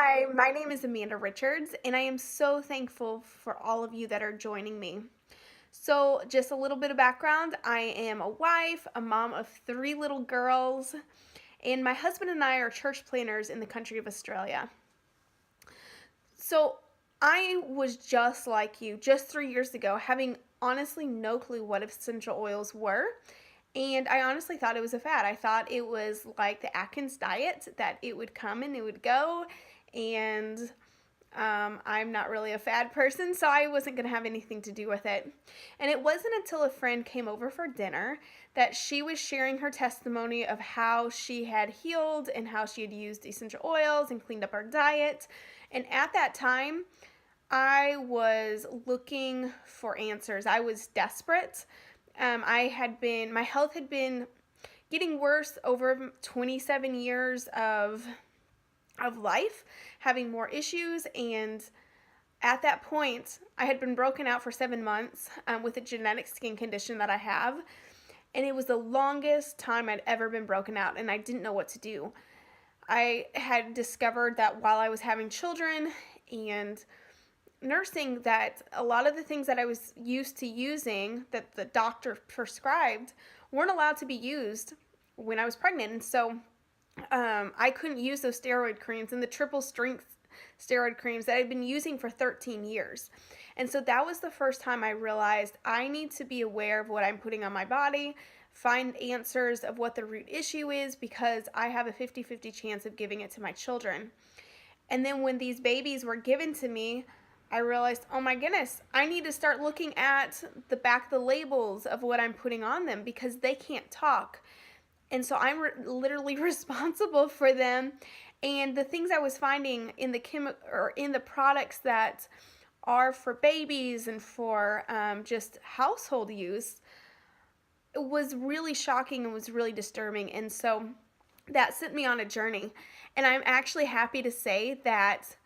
Hi, my name is Amanda Richards, and I am so thankful for all of you that are joining me. So, just a little bit of background, I am a wife, a mom of three little girls, and my husband and I are church planners in the country of Australia. So, I was just like you just 3 years ago, having honestly no clue what essential oils were. And I honestly thought it was a fad. I thought it was like the Atkins diet, that it would come and it would go. And I'm not really a fad person, so I wasn't going to have anything to do with it. And it wasn't until a friend came over for dinner that she was sharing her testimony of how she had healed and how she had used essential oils and cleaned up her diet. And at that time, I was looking for answers. I was desperate. My health had been getting worse over 27 years of life, having more issues. And at that point, I had been broken out for 7 months with a genetic skin condition that I have. And it was the longest time I'd ever been broken out, and I didn't know what to do. I had discovered that while I was having children and nursing, that a lot of the things that I was used to using that the doctor prescribed weren't allowed to be used when I was pregnant. And so I couldn't use those steroid creams and the triple strength steroid creams that I'd been using for 13 years. And so that was the first time I realized I need to be aware of what I'm putting on my body, find answers of what the root issue is, because I have a 50-50 chance of giving it to my children. And then when these babies were given to me, I realized, oh my goodness, I need to start looking at the back of the labels of what I'm putting on them because they can't talk. And so I'm literally responsible for them. And the things I was finding in the products that are for babies and for just household use was really shocking and was really disturbing. And so that sent me on a journey. And I'm actually happy to say that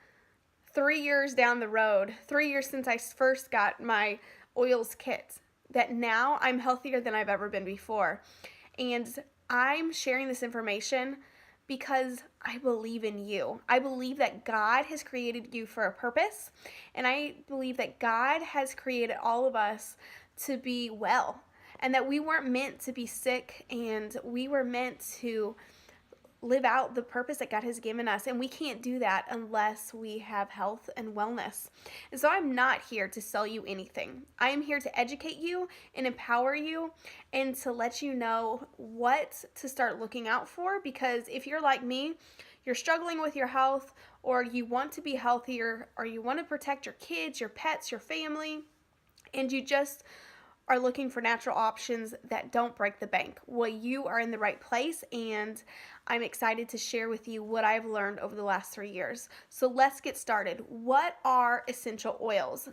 3 years down the road, 3 years since I first got my oils kit, that now I'm healthier than I've ever been before. And I'm sharing this information because I believe in you. I believe that God has created you for a purpose, and I believe that God has created all of us to be well, and that we weren't meant to be sick, and we were meant to live out the purpose that God has given us. And we can't do that unless we have health and wellness. And so I'm not here to sell you anything. I am here to educate you and empower you and to let you know what to start looking out for. Because if you're like me, you're struggling with your health, or you want to be healthier, or you want to protect your kids, your pets, your family, and you just are looking for natural options that don't break the bank, well, you are in the right place, and I'm excited to share with you what I've learned over the last 3 years. So let's get started. What are essential oils?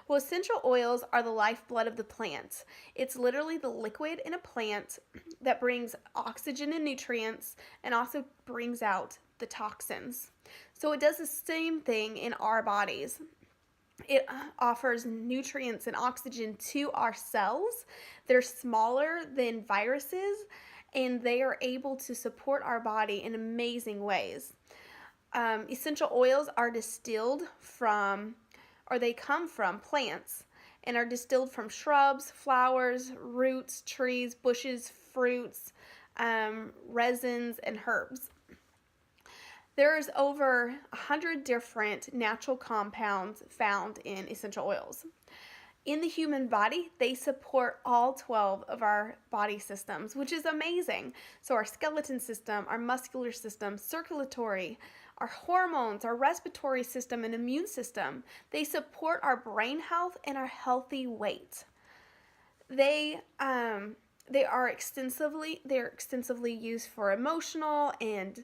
Well, essential oils are the lifeblood of the plant. It's literally the liquid in a plant that brings oxygen and nutrients and also brings out the toxins. So it does the same thing in our bodies. It offers nutrients and oxygen to our cells. They're smaller than viruses, and they are able to support our body in amazing ways. Essential oils are distilled from, or they come from plants, and are distilled from shrubs, flowers, roots, trees, bushes, fruits, resins, and herbs. There's over 100 different natural compounds found in essential oils. In the human body, they support all 12 of our body systems, which is amazing. So our skeleton system, our muscular system, circulatory, our hormones, our respiratory system, and immune system. They support our brain health and our healthy weight. They're extensively used for emotional and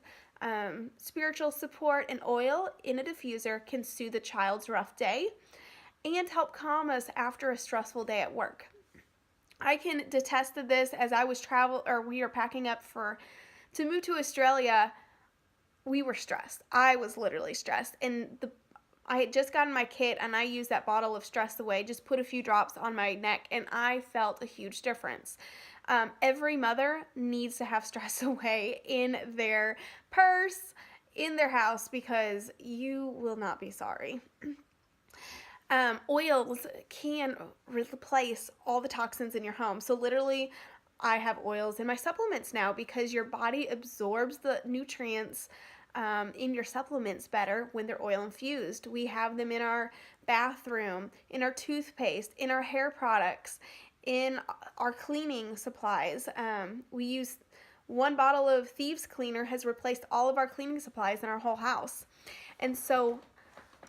spiritual support, and oil in a diffuser can soothe a child's rough day and help calm us after a stressful day at work. I can attest to this. As we are packing up to move to Australia. We were stressed. I was literally stressed, and I had just gotten my kit, and I used that bottle of Stress Away, just put a few drops on my neck, and I felt a huge difference. Every mother needs to have Stress Away in their purse, in their house because you will not be sorry. Oils can replace all the toxins in your home. So literally, I have oils in my supplements now because your body absorbs the nutrients in your supplements better when they're oil infused. We have them in our bathroom, in our toothpaste, in our hair products, in our cleaning supplies. We use one bottle of Thieves Cleaner has replaced all of our cleaning supplies in our whole house. And so,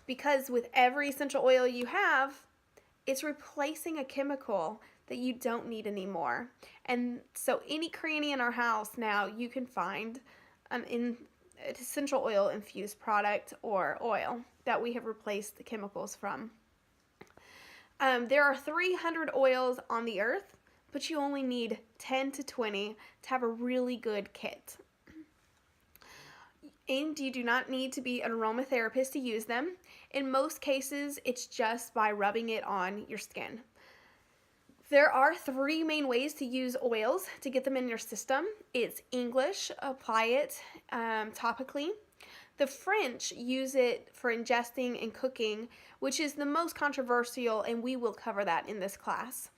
because with every essential oil you have, it's replacing a chemical that you don't need anymore. And so, any cranny in our house now, you can find an essential oil infused product or oil that we have replaced the chemicals from. There are 300 oils on the earth, but you only need 10 to 20 to have a really good kit. And you do not need to be an aromatherapist to use them. In most cases, it's just by rubbing it on your skin. There are 3 main ways to use oils to get them in your system. It's English, apply it topically. The French use it for ingesting and cooking, which is the most controversial, and we will cover that in this class.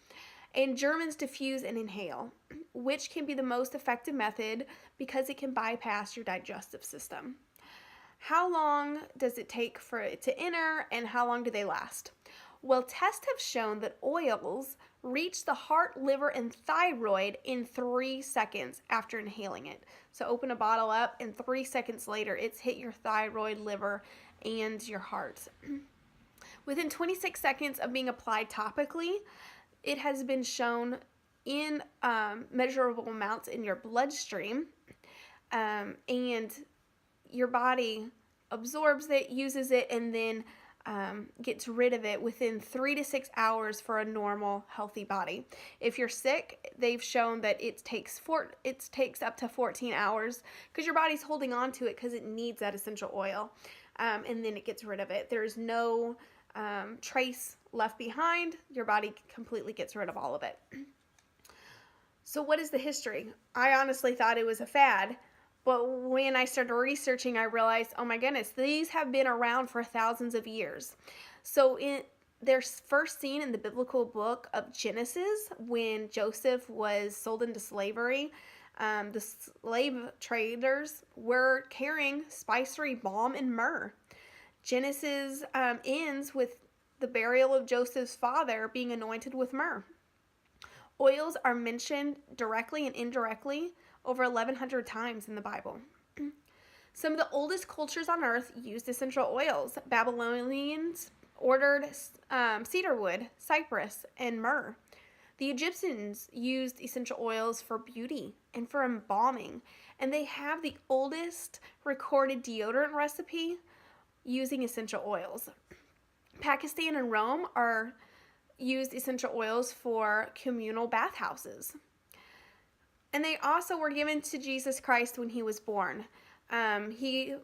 And Germans diffuse and inhale, which can be the most effective method because it can bypass your digestive system. How long does it take for it to enter, and how long do they last? Well, tests have shown that oils reach the heart, liver, and thyroid in 3 seconds after inhaling it. So open a bottle up, and 3 seconds later, it's hit your thyroid, liver, and your heart. Within 26 seconds of being applied topically, it has been shown in measurable amounts in your bloodstream, and your body absorbs it, uses it, and then gets rid of it within 3 to 6 hours for a normal, healthy body. If you're sick, they've shown that it takes up to 14 hours because your body's holding on to it because it needs that essential oil, and then it gets rid of it. There's no trace left behind. Your body completely gets rid of all of it. So what is the history? I honestly thought it was a fad. But when I started researching, I realized, oh my goodness, these have been around for thousands of years. So they're first seen in the biblical book of Genesis when Joseph was sold into slavery. The slave traders were carrying spicery, balm, and myrrh. Genesis ends with the burial of Joseph's father being anointed with myrrh. Oils are mentioned directly and indirectly over 1,100 times in the Bible. Some of the oldest cultures on earth used essential oils. Babylonians ordered cedar wood, cypress, and myrrh. The Egyptians used essential oils for beauty and for embalming, and they have the oldest recorded deodorant recipe using essential oils. Pakistan and Rome used essential oils for communal bathhouses. And they also were given to Jesus Christ when he was born. He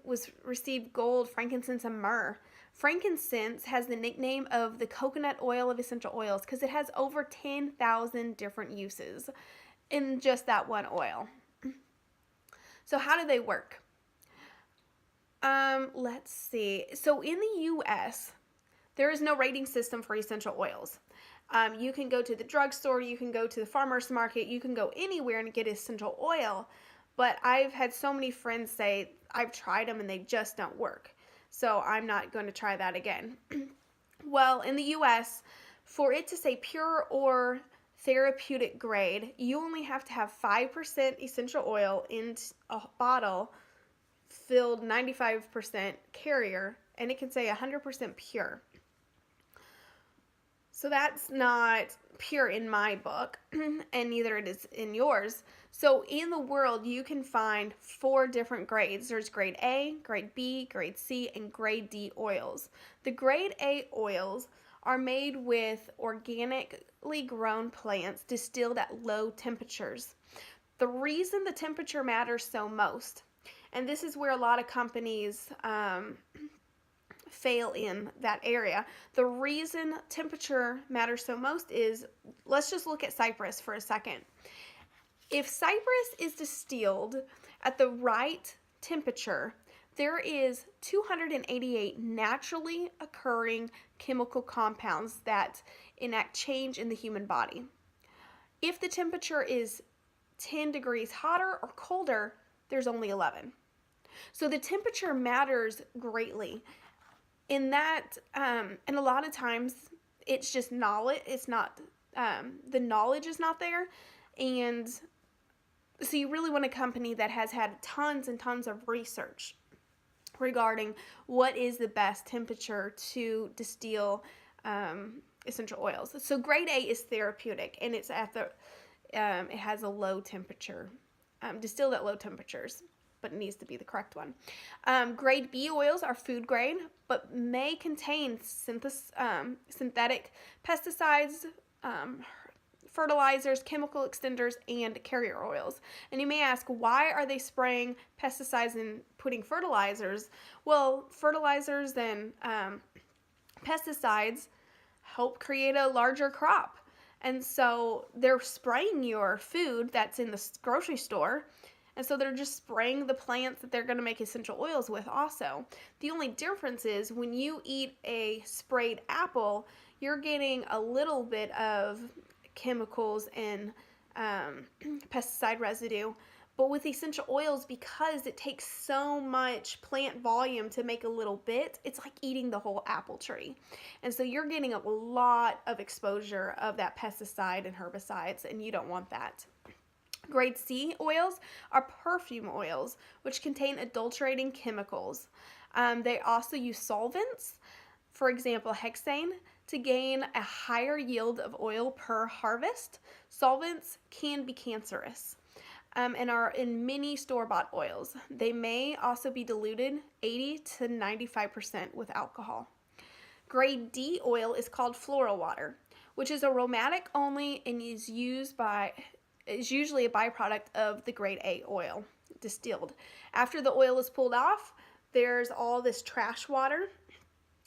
received gold, frankincense, and myrrh. Frankincense has the nickname of the coconut oil of essential oils because it has over 10,000 different uses in just that one oil. So how do they work? Let's see. So in the U.S., there is no rating system for essential oils. You can go to the drugstore, you can go to the farmer's market, you can go anywhere and get essential oil. But I've had so many friends say, I've tried them and they just don't work. So I'm not going to try that again. Well, in the U.S., for it to say pure or therapeutic grade, you only have to have 5% essential oil in a bottle filled 95% carrier, and it can say 100% pure. So that's not pure in my book, and neither it is in yours. So in the world, you can find 4 different grades. There's grade A, grade B, grade C, and grade D oils. The grade A oils are made with organically grown plants distilled at low temperatures. The reason the temperature matters so most, and this is where a lot of companies fail in that area. The reason temperature matters so most is, let's just look at cypress for a second. If cypress is distilled at the right temperature, there is 288 naturally occurring chemical compounds that enact change in the human body. If the temperature is 10 degrees hotter or colder, there's only 11. So the temperature matters greatly in that, and a lot of times it's just knowledge. It's not, the knowledge is not there. And so you really want a company that has had tons and tons of research regarding what is the best temperature to distill essential oils. So grade A is therapeutic, and it's at the it has a low temperature, distilled at low temperatures, but it needs to be the correct one. Grade B oils are food grade, but may contain synthetic pesticides, fertilizers, chemical extenders, and carrier oils. And you may ask, why are they spraying pesticides and putting fertilizers? Well, fertilizers and pesticides help create a larger crop. And so they're spraying your food that's in the grocery store. And so they're just spraying the plants that they're going to make essential oils with also. The only difference is when you eat a sprayed apple, you're getting a little bit of chemicals and pesticide residue. But with essential oils, because it takes so much plant volume to make a little bit, it's like eating the whole apple tree. And so you're getting a lot of exposure of that pesticide and herbicides, and you don't want that. Grade C oils are perfume oils, which contain adulterating chemicals. They also use solvents, for example, hexane, to gain a higher yield of oil per harvest. Solvents can be cancerous. And are in many store-bought oils. They may also be diluted 80 to 95% with alcohol. Grade D oil is called floral water, which is aromatic only and is usually a byproduct of the grade A oil distilled. After the oil is pulled off, there's all this trash water.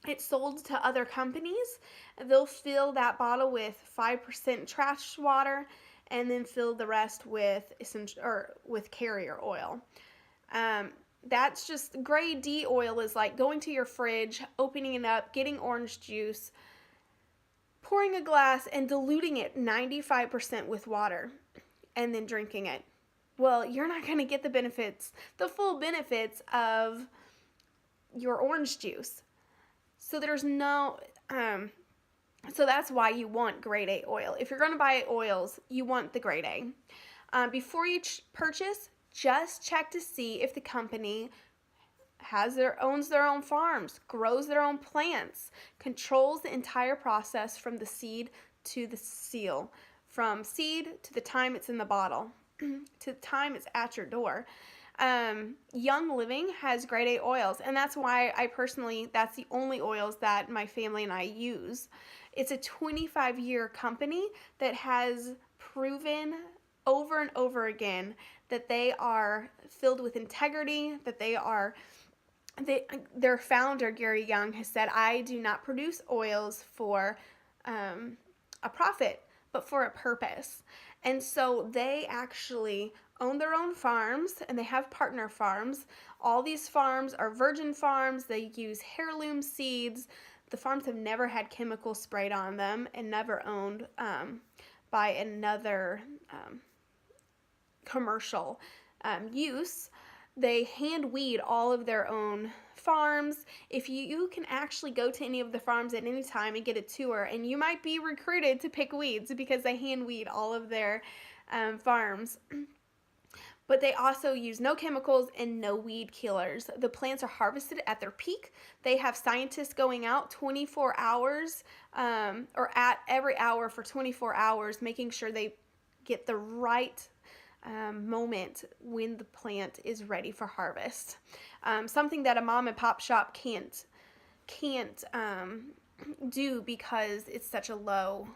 It's sold to other companies. They'll fill that bottle with 5% trash water and then fill the rest with carrier oil. That's just, grade D oil is like going to your fridge, opening it up, getting orange juice, pouring a glass, and diluting it 95% with water, and then drinking it. Well, you're not going to get the full benefits of your orange juice. So there's no... So that's why you want grade A oil. If you're going to buy oils, you want the grade A. Before you purchase, just check to see if the company owns their own farms, grows their own plants, controls the entire process from the seed to the seal, from seed to the time it's in the bottle, to the time it's at your door. Young Living has grade A oils, and that's why that's the only oils that my family and I use. It's a 25-year company that has proven over and over again that they are filled with integrity, that their founder, Gary Young, has said, I do not produce oils for a profit, but for a purpose. And so they actually own their own farms, and they have partner farms. All these farms are virgin farms. They use heirloom seeds. The farms have never had chemicals sprayed on them and never owned by another commercial use. They hand weed all of their own farms. If you can actually go to any of the farms at any time and get a tour, and you might be recruited to pick weeds because they hand weed all of their farms. But they also use no chemicals and no weed killers. The plants are harvested at their peak. They have scientists going out 24 hours or at every hour for 24 hours, making sure they get the right moment when the plant is ready for harvest. Something that a mom and pop shop can't do because it's such a low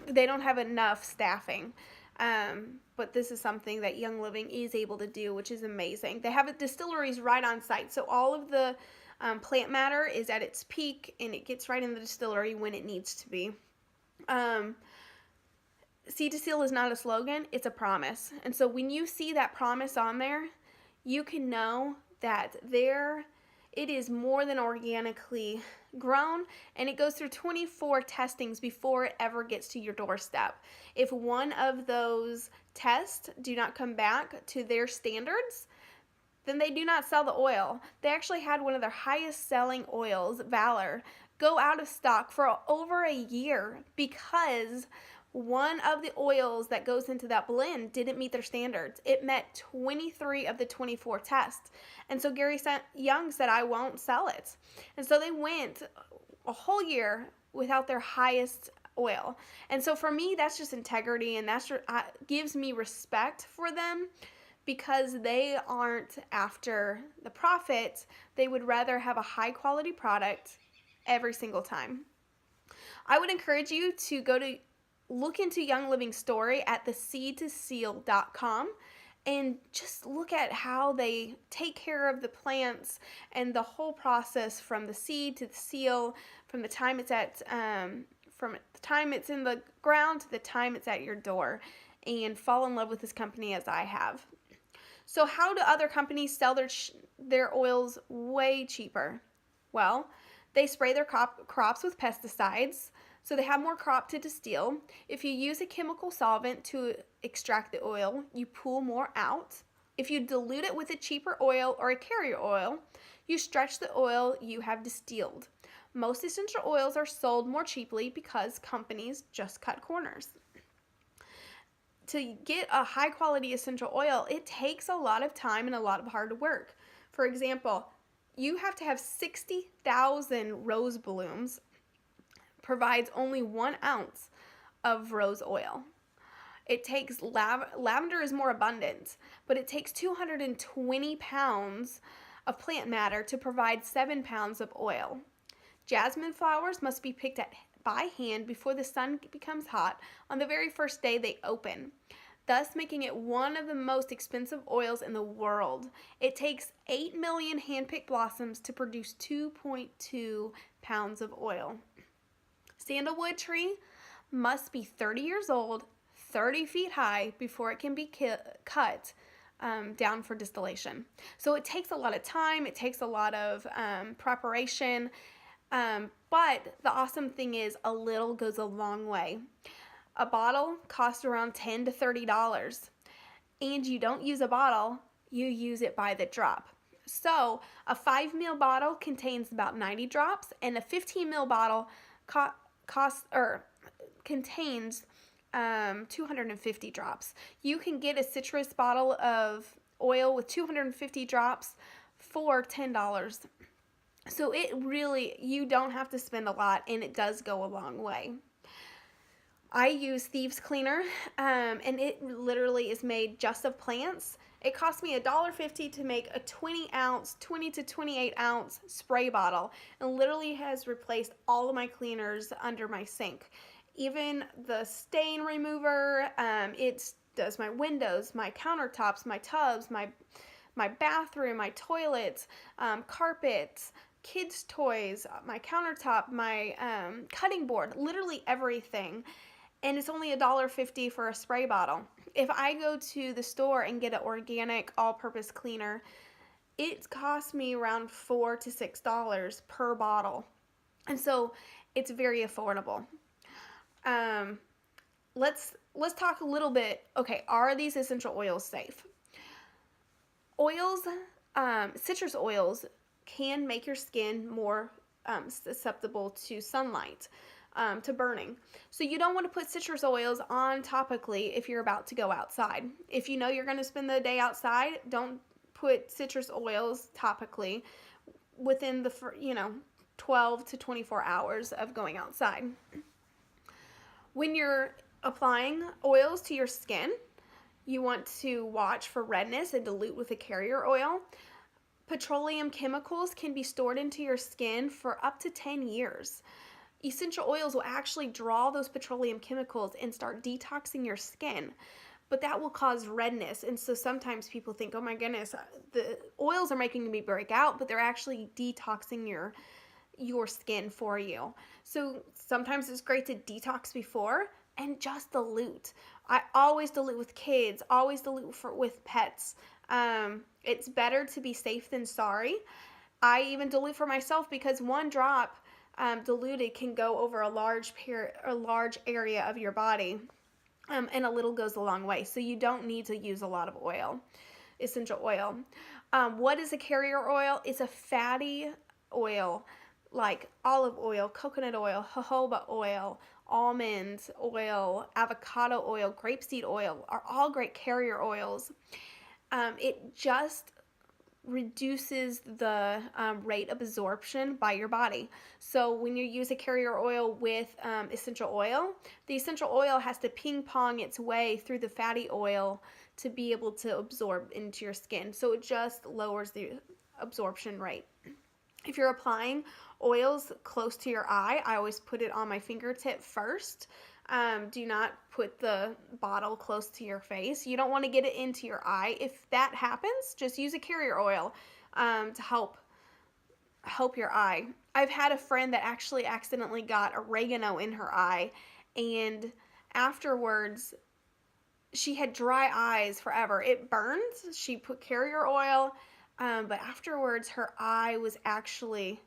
they don't have enough staffing. But this is something that Young Living is able to do, which is amazing. They have distilleries right on site, so all of the plant matter is at its peak, and it gets right in the distillery when it needs to be. Seed to Seal is not a slogan, it's a promise. And so when you see that promise on there, you can know that it is more than organically grown, and it goes through 24 testings before it ever gets to your doorstep. If one of those tests do not come back to their standards, then they do not sell the oil. They actually had one of their highest selling oils, Valor, go out of stock for over a year because one of the oils that goes into that blend didn't meet their standards. It met 23 of the 24 tests. And so Gary Young said, I won't sell it. And so they went a whole year without their highest oil. And so for me, that's just integrity, and that gives me respect for them, because they aren't after the profit. They would rather have a high quality product every single time. I would encourage you to look into Young Living's story at theseedtoseal.com and just look at how they take care of the plants and the whole process from the seed to the seal, from the time it's in the ground to the time it's at your door, and fall in love with this company as I have. So how do other companies sell their oils way cheaper? Well, they spray their crops with pesticides, so they have more crop to distill. If you use a chemical solvent to extract the oil, you pull more out. If you dilute it with a cheaper oil or a carrier oil, you stretch the oil you have distilled. Most essential oils are sold more cheaply because companies just cut corners. To get a high quality essential oil, it takes a lot of time and a lot of hard work. For example, you have to have 60,000 rose blooms, provides only 1 ounce of rose oil. It takes lavender is more abundant, but it takes 220 pounds of plant matter to provide 7 pounds of oil. Jasmine flowers must be picked by hand before the sun becomes hot on the very first day they open, thus making it one of the most expensive oils in the world. It takes 8 million hand-picked blossoms to produce 2.2 pounds of oil. Sandalwood tree must be 30 years old, 30 feet high before it can be cut down for distillation. So it takes a lot of time, it takes a lot of preparation, but the awesome thing is a little goes a long way. A bottle costs around $10 to $30, and you don't use a bottle, you use it by the drop. So a 5 ml bottle contains about 90 drops, and a 15 ml bottle contains 250 drops. You can get a citrus bottle of oil with 250 drops for $10. So you don't have to spend a lot, and it does go a long way. I use Thieves Cleaner, and it literally is made just of plants. It cost me $1.50 to make a 20 to 28 ounce spray bottle, and literally has replaced all of my cleaners under my sink. Even the stain remover, it does my windows, my countertops, my tubs, my bathroom, my toilets, carpets, kids' toys, my countertop, my cutting board, literally everything. And it's only $1.50 for a spray bottle. If I go to the store and get an organic all-purpose cleaner, it costs me around $4 to $6 per bottle. And so it's very affordable. Let's talk a little bit. Okay, are these essential oils safe? Citrus oils can make your skin more susceptible to sunlight, to burning. So you don't want to put citrus oils on topically if you're about to go outside. If you know you're going to spend the day outside, don't put citrus oils topically within the 12 to 24 hours of going outside. When you're applying oils to your skin, you want to watch for redness and dilute with a carrier oil. Petroleum chemicals can be stored into your skin for up to 10 years. Essential oils will actually draw those petroleum chemicals and start detoxing your skin, but that will cause redness. And so sometimes people think, oh my goodness, the oils are making me break out, but they're actually detoxing your skin for you. So sometimes it's great to detox before, and just dilute. I always dilute with kids, always dilute with pets. It's better to be safe than sorry. I even dilute for myself because one drop diluted can go over a large area of your body, and a little goes a long way. So you don't need to use a lot of oil, essential oil. What is a carrier oil? It's a fatty oil like olive oil, coconut oil, jojoba oil, almond oil, avocado oil, grapeseed oil are all great carrier oils. It just reduces the rate of absorption by your body. So when you use a carrier oil with essential oil, the essential oil has to ping pong its way through the fatty oil to be able to absorb into your skin. So it just lowers the absorption rate. If you're applying oils close to your eye, I always put it on my fingertip first. Do not put the bottle close to your face. You don't want to get it into your eye. If that happens, just use a carrier oil to help your eye. I've had a friend that actually accidentally got oregano in her eye, and afterwards she had dry eyes forever. It burns. She put carrier oil, but afterwards her eye was actually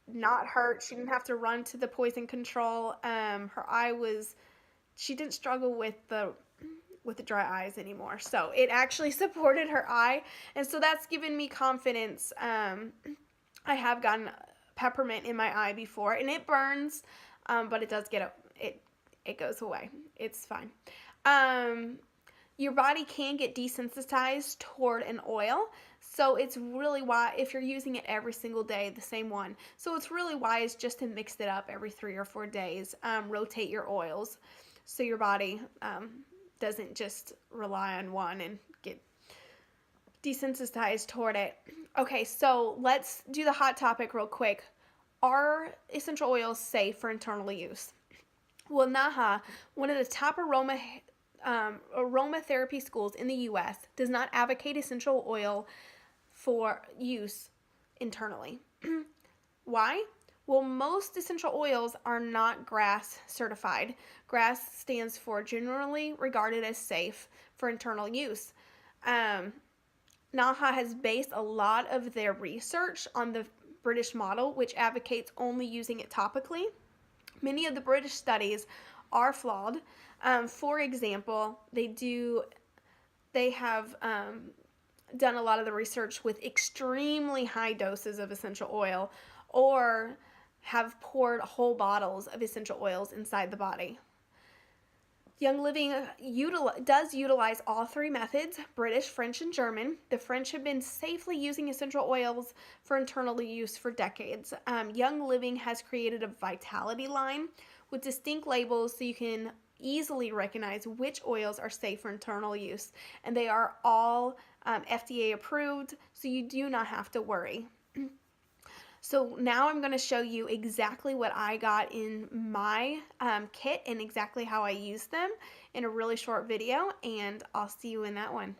not hurt. She didn't have to run to the poison control. She didn't struggle with the dry eyes anymore. So it actually supported her eye, and so that's given me confidence. I have gotten peppermint in my eye before, and it burns, but it does it goes away. It's fine. Your body can get desensitized toward an oil, so it's really wise if you're using it every single day, the same one. So it's really wise just to mix it up every 3 or 4 days. Rotate your oils so your body doesn't just rely on one and get desensitized toward it. Okay, so let's do the hot topic real quick. Are essential oils safe for internal use? Well, NAHA, one of the top aromatherapy schools in the U.S., does not advocate essential oil for use internally. Why? Well, most essential oils are not GRAS certified. GRAS stands for generally regarded as safe for internal use. NAHA has based a lot of their research on the British model, which advocates only using it topically. Many of the British studies are flawed. For example, they have done a lot of the research with extremely high doses of essential oil, or have poured whole bottles of essential oils inside the body. Young Living does utilize all 3 methods, British, French, and German. The French have been safely using essential oils for internal use for decades. Young Living has created a vitality line with distinct labels so you can easily recognize which oils are safe for internal use. And they are all FDA approved, so you do not have to worry. So now I'm going to show you exactly what I got in my kit and exactly how I use them in a really short video, and I'll see you in that one.